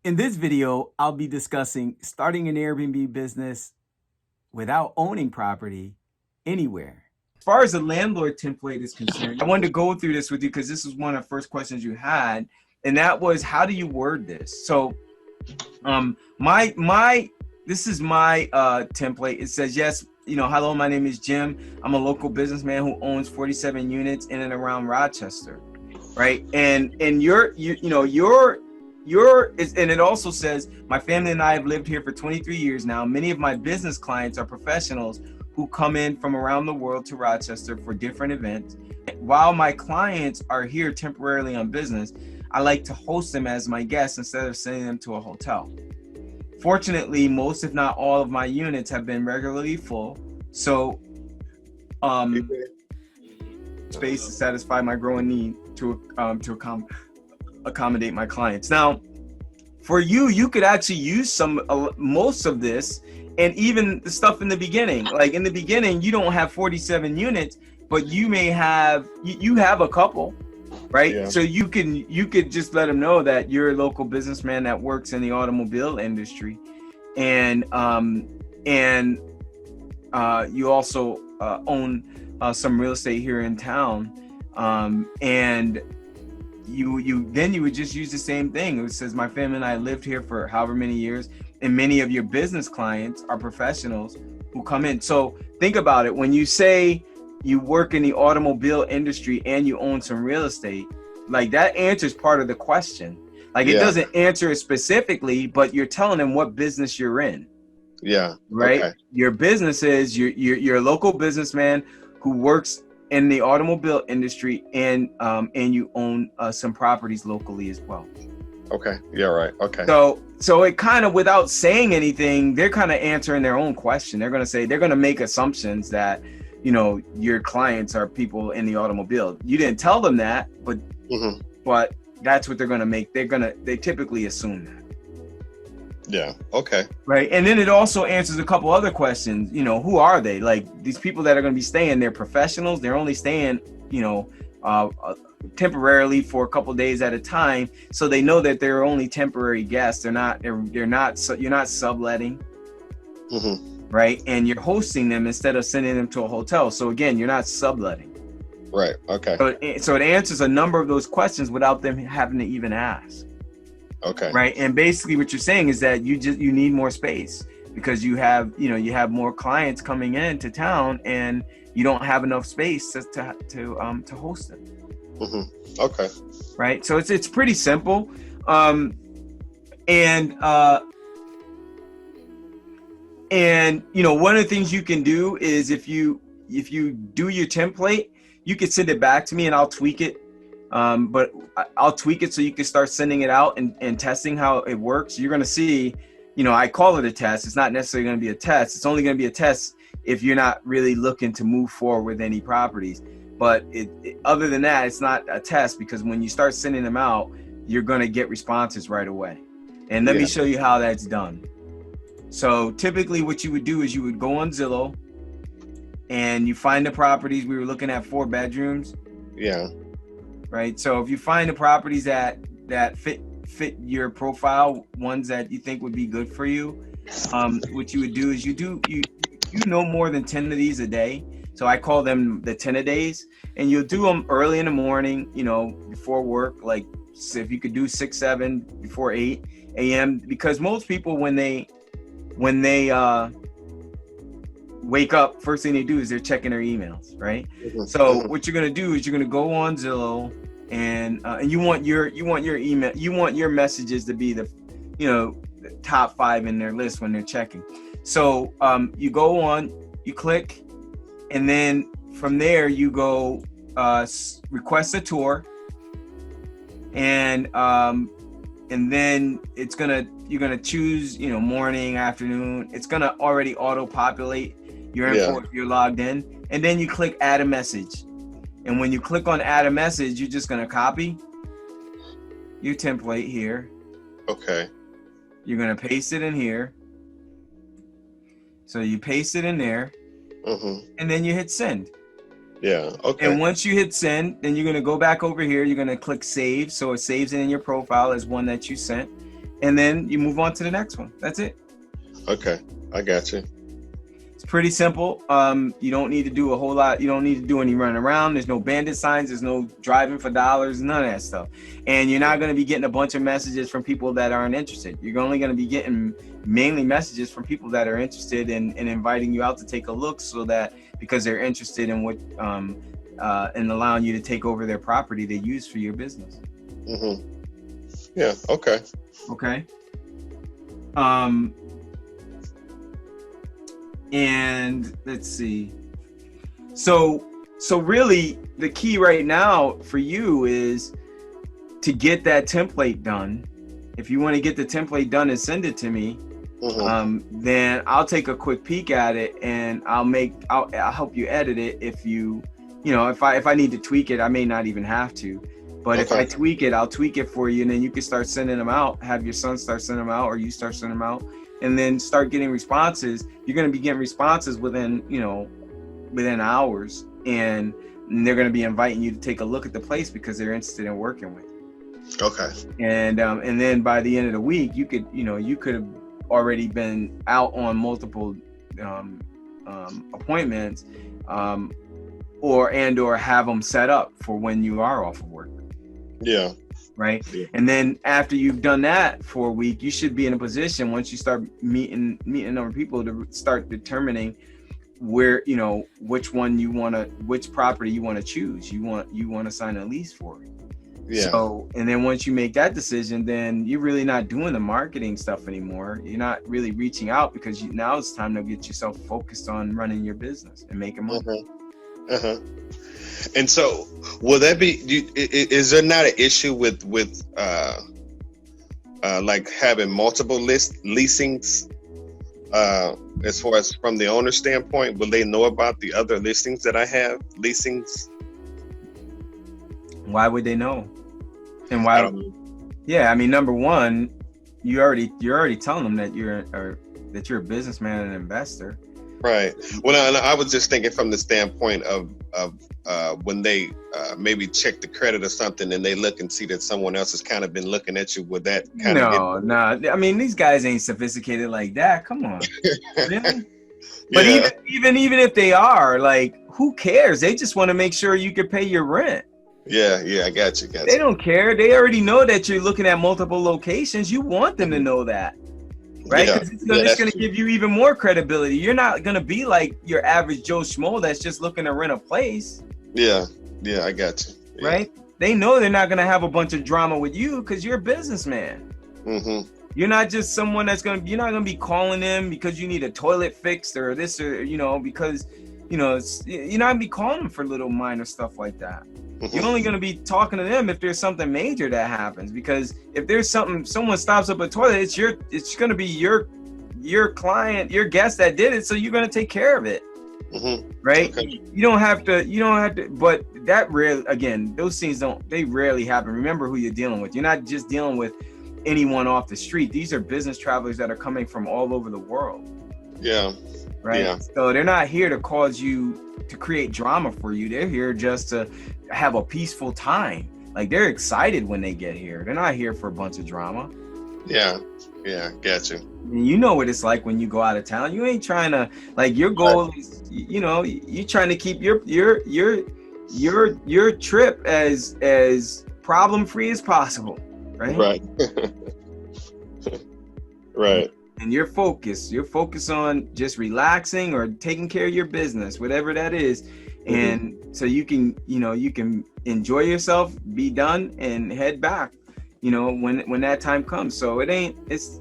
In this video, I'll be discussing starting an Airbnb business without owning property anywhere. As far as the landlord template is concerned, I wanted to go through this with you because this was one of the first questions you had, and that was, how do you word this? So this is my template. It says, yes, hello, my name is Jim. I'm a local businessman who owns 47 units in and around Rochester, right? And and it also says, my family and I have lived here for 23 years now. Many of my business clients are professionals who come in from around the world to Rochester for different events. While my clients are here temporarily on business, I like to host them as my guests instead of sending them to a hotel. Fortunately, most if not all of my units have been regularly full, so space to satisfy my growing need to accommodate my clients. Now, for you could actually use most of this, and even the stuff in the beginning. Like in the beginning, you don't have 47 units, but you may have you have a couple, right? Yeah. So you could just let them know that you're a local businessman that works in the automobile industry, and you also own some real estate here in town, and you would just use the same thing. It says, my family and I lived here for however many years, and many of your business clients are professionals who come in. So think about it. When you say you work in the automobile industry and you own some real estate, like that answers part of the question. Like it doesn't answer it specifically, but you're telling them what business you're in. Yeah. Right. Okay. Your business is you're a local businessman who works in the automobile industry, and you own some properties locally as well. Okay. Yeah. Right. Okay. So it kind of, without saying anything, they're kind of answering their own question. They're going to make assumptions that, your clients are people in the automobile. You didn't tell them that, but but that's what they're going to make. They typically assume that. Yeah. Okay. Right. And then it also answers a couple other questions. Who are they? Like, these people that are going to be staying, they're professionals. They're only staying, temporarily for a couple of days at a time. So they know that they're only temporary guests. You're not subletting. Right. And you're hosting them instead of sending them to a hotel. So again, you're not subletting. Right. Okay. So it answers a number of those questions without them having to even ask. Okay. Right. And basically what you're saying is that you need more space because you have more clients coming into town, and you don't have enough space to host them. Okay. Right. So it's pretty simple. And one of the things you can do is, if you do your template, you can send it back to me and I'll tweak it. But I'll tweak it so you can start sending it out and testing how it works. You're going to see, I call it a test. It's not necessarily going to be a test. It's only going to be a test if you're not really looking to move forward with any properties. But other than that, it's not a test, because when you start sending them out, you're going to get responses right away. And let me show you how that's done. So typically what you would do is you would go on Zillow and you find the properties. We were looking at 4 bedrooms. Yeah. Right. So if you find the properties that fit your profile, ones that you think would be good for you, what you would do is you no more than 10 of these a day. So I call them the 10 a days, and you'll do them early in the morning, before work. Like, so if you could do 6, 7 before 8 a.m. because most people when they wake up, first thing they do is they're checking their emails, right? So what you're gonna do is you're gonna go on Zillow, and you want your email, you want your messages to be the top 5 in their list when they're checking. So you go on, you click, and then from there you go request a tour, and then you're gonna choose morning, afternoon. It's gonna already auto populate your info if you're logged in, and then you click add a message. And when you click on add a message, you're just gonna copy your template here. Okay. You're gonna paste it in here. So you paste it in there, and then you hit send. Yeah. Okay. And once you hit send, then you're gonna go back over here. You're gonna click save, so it saves it in your profile as one that you sent. and then you move on to the next one. That's it. Okay, I got you. It's pretty simple. You don't need to do a whole lot. You don't need to do any running around. There's no bandit signs. There's no driving for dollars. None of that stuff. And you're not going to be getting a bunch of messages from people that aren't interested. You're only going to be getting mainly messages from people that are interested in inviting you out to take a look, so that because they're interested in what and allowing you to take over their property they use for your business. Mm-hmm. Yeah. Okay. Okay. And let's see. So really the key right now for you is to get that template done. If you want to get the template done and send it to me, then I'll take a quick peek at it, and I'll help you edit it. If if I need to tweak it, I may not even have to. But if I tweak it, I'll tweak it for you, and then you can start sending them out. Have your son start sending them out, or you start sending them out, and then start getting responses. You're going to be getting responses within hours, and they're going to be inviting you to take a look at the place because they're interested in working with you. Okay. And then by the end of the week, you could have already been out on multiple appointments, or have them set up for when you are off of work. Yeah. Right. Yeah. And then after you've done that for a week, you should be in a position, once you start meeting other people, to start determining where, which property you want to choose. You want to sign a lease for it. Yeah. So, and then once you make that decision, then you're really not doing the marketing stuff anymore. You're not really reaching out, because now it's time to get yourself focused on running your business and making money. And so, will that be? Is there not an issue with like having multiple leasings? As far as from the owner standpoint, will they know about the other listings that I have? Leasings? Why would they know? And why? Yeah, I mean, number one, you're already telling them that you're a businessman and an investor. Right. Well, I was just thinking from the standpoint of when they maybe check the credit or something, and they look and see that someone else has kind of been looking at you with that kind of. No. I mean, these guys ain't sophisticated like that. Come on. Really? But even if they are, like, who cares? They just want to make sure you can pay your rent. Yeah, I got you. They don't care. They already know that you're looking at multiple locations. You want them to know that. Right? Because it's going to give you even more credibility. You're not going to be like your average Joe Schmo that's just looking to rent a place. Yeah, I got you. Yeah. Right? They know they're not going to have a bunch of drama with you because you're a businessman. Mm-hmm. You're not just someone you're not going to be calling them because you need a toilet fixed or this, or, because, you're not going to be calling them for little minor stuff like that. Mm-hmm. You're only going to be talking to them if there's something major that happens, because if there's someone stops up a toilet, it's going to be your client, your guest that did it. So you're going to take care of it. Mm-hmm. Right. Okay. You don't have to, but that those things rarely happen. Remember who you're dealing with. You're not just dealing with anyone off the street. These are business travelers that are coming from all over the world. Yeah. Right. Yeah. So they're not here to cause you to create drama for you. They're here just to have a peaceful time. Like, they're excited when they get here. They're not here for a bunch of drama. Yeah, gotcha. And you know what it's like when you go out of town. You ain't trying to, like, your goal is, you're trying to keep your trip as problem free as possible, right? Right. Right. And you're focused on just relaxing or taking care of your business, whatever that is. Mm-hmm. And so you can enjoy yourself, be done, and head back, when that time comes. So that's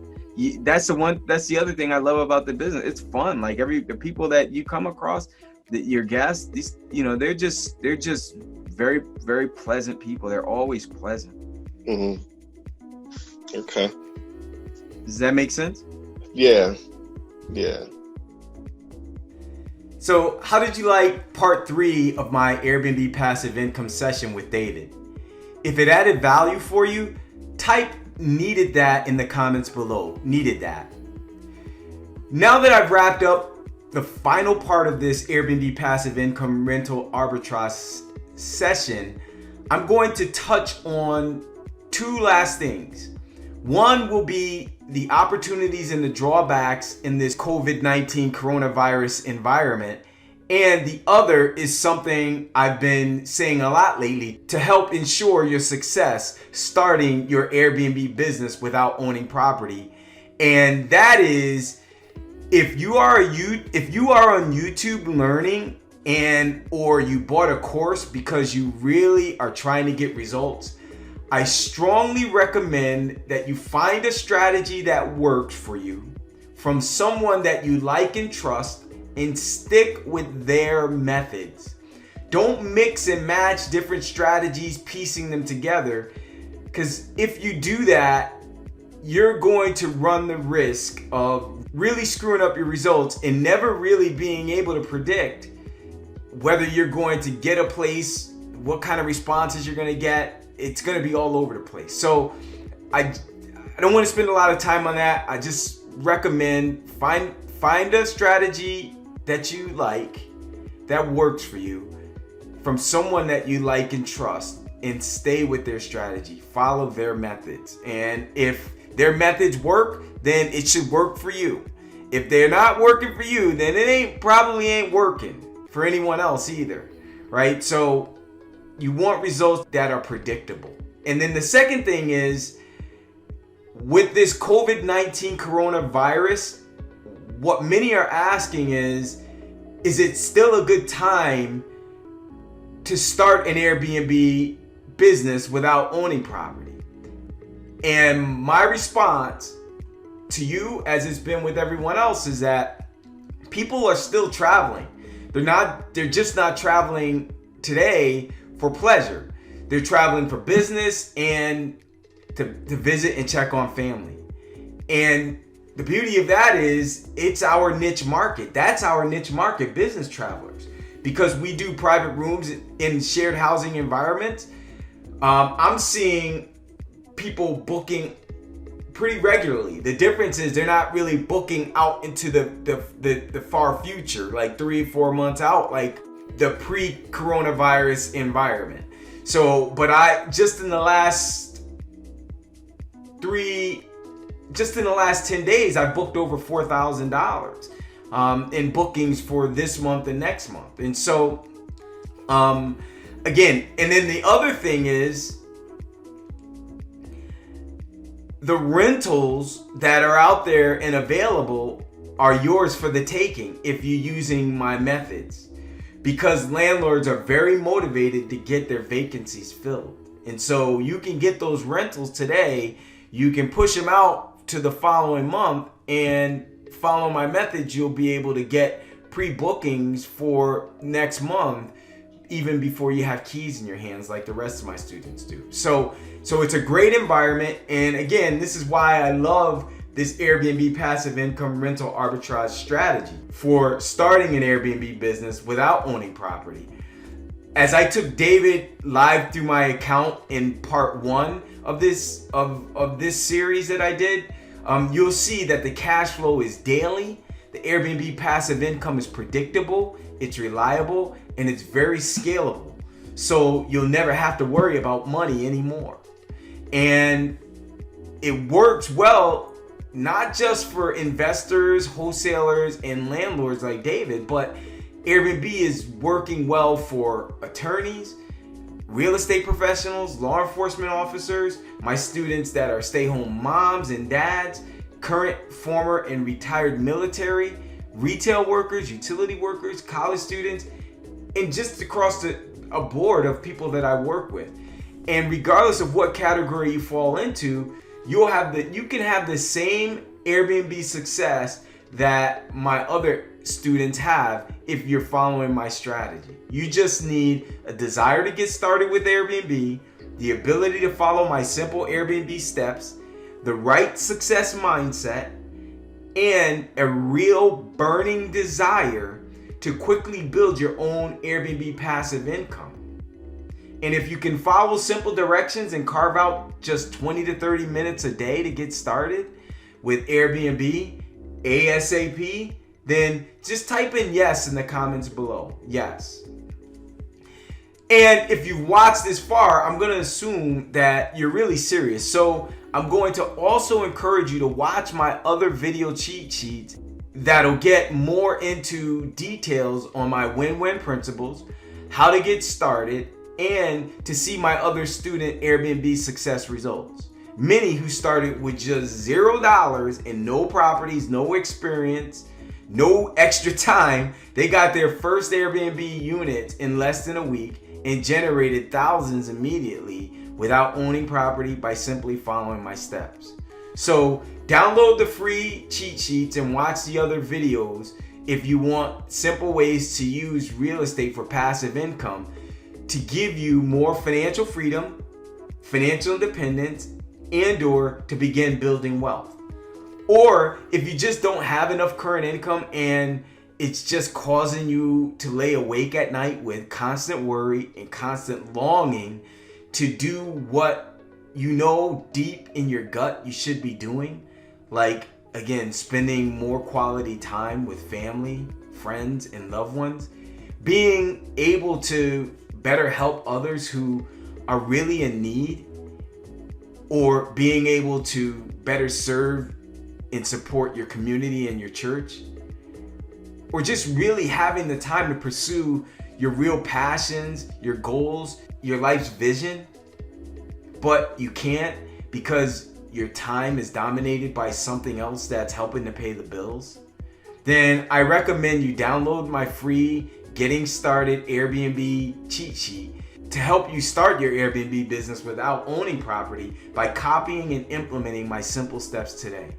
the other thing I love about the business. It's fun. Like, the people that you come across, your guests, these, they're just very, very pleasant people. They're always pleasant. Mm-hmm. Okay. Does that make sense? Yeah. So how did you like part 3 of my Airbnb passive income session with David? If it added value for you, type needed that in the comments below. Needed that. Now that I've wrapped up the final part of this Airbnb passive income rental arbitrage session, I'm going to touch on 2 last things. One will be the opportunities and the drawbacks in this COVID-19 coronavirus environment. And the other is something I've been saying a lot lately to help ensure your success starting your Airbnb business without owning property. And that is, if you are on YouTube learning or you bought a course because you really are trying to get results, I strongly recommend that you find a strategy that works for you from someone that you like and trust, and stick with their methods. Don't mix and match different strategies, piecing them together, because if you do that, you're going to run the risk of really screwing up your results and never really being able to predict whether you're going to get a place, what kind of responses you're going to get. It's going to be all over the place. So I don't want to spend a lot of time on that. I just recommend find a strategy that you like, that works for you, from someone that you like and trust, and stay with their strategy. Follow their methods. And if their methods work, then it should work for you. If they're not working for you, then it probably ain't working for anyone else either, right? So you want results that are predictable. And then the second thing is, with this COVID-19 coronavirus, what many are asking is it still a good time to start an Airbnb business without owning property? And my response to you, as it's been with everyone else, is that people are still traveling. They're just not traveling today for pleasure. They're traveling for business and to visit and check on family. And the beauty of that is it's our niche market. That's our niche market, business travelers. Because we do private rooms in shared housing environments, I'm seeing people booking pretty regularly. The difference is they're not really booking out into the far future, like 3 or 4 months out, like the pre-coronavirus environment. So, but just in the last 10 days, I booked over $4,000 in bookings for this month and next month. And so, again, and then the other thing is, the rentals that are out there and available are yours for the taking if you're using my methods, because landlords are very motivated to get their vacancies filled. And so you can get those rentals today, you can push them out to the following month, and follow my methods, you'll be able to get pre-bookings for next month even before you have keys in your hands like the rest of my students do. So it's a great environment. And again, this is why I love this Airbnb passive income rental arbitrage strategy for starting an Airbnb business without owning property. As I took David live through my account in part 1 of this series that I did, you'll see that the cash flow is daily. The Airbnb passive income is predictable, it's reliable, and it's very scalable. So you'll never have to worry about money anymore. And it works well, not just for investors, wholesalers, and landlords like David, but Airbnb is working well for attorneys, real estate professionals, law enforcement officers, my students that are stay-home moms and dads, current, former, and retired military, retail workers, utility workers, college students, and just across a board of people that I work with. And regardless of what category you fall into, you can have the same Airbnb success that my other students have if you're following my strategy. You just need a desire to get started with Airbnb, the ability to follow my simple Airbnb steps, the right success mindset, and a real burning desire to quickly build your own Airbnb passive income. And if you can follow simple directions and carve out just 20 to 30 minutes a day to get started with Airbnb ASAP, then just type in yes in the comments below. Yes. And if you've watched this far, I'm going to assume that you're really serious. So I'm going to also encourage you to watch my other video cheat sheets that'll get more into details on my win-win principles, how to get started, and to see my other student Airbnb success results. Many who started with just $0 and no properties, no experience, no extra time, they got their first Airbnb units in less than a week and generated thousands immediately without owning property by simply following my steps. So download the free cheat sheets and watch the other videos if you want simple ways to use real estate for passive income to give you more financial freedom, financial independence, and/or to begin building wealth. Or if you just don't have enough current income and it's just causing you to lay awake at night with constant worry and constant longing to do what you know deep in your gut you should be doing, like, again, spending more quality time with family, friends, and loved ones, being able to better help others who are really in need, or being able to better serve and support your community and your church, or just really having the time to pursue your real passions, your goals, your life's vision, but you can't because your time is dominated by something else that's helping to pay the bills, then I recommend you download my free Getting Started Airbnb cheat sheet to help you start your Airbnb business without owning property by copying and implementing my simple steps today.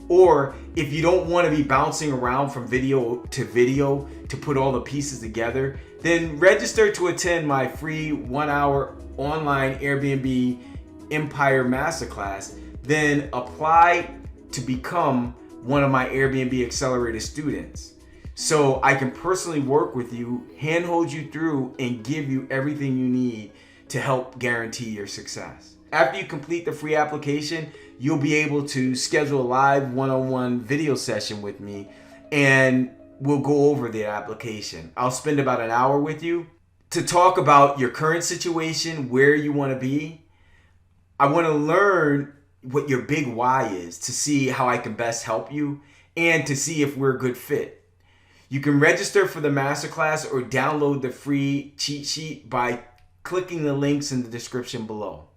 Or if you don't want to be bouncing around from video to put all the pieces together, then register to attend my free 1-hour online Airbnb Empire Masterclass. Then apply to become one of my Airbnb Accelerator students, so I can personally work with you, handhold you through, and give you everything you need to help guarantee your success. After you complete the free application, you'll be able to schedule a live one-on-one video session with me, and we'll go over the application. I'll spend about an hour with you to talk about your current situation, where you want to be. I want to learn what your big why is to see how I can best help you and to see if we're a good fit. You can register for the masterclass or download the free cheat sheet by clicking the links in the description below.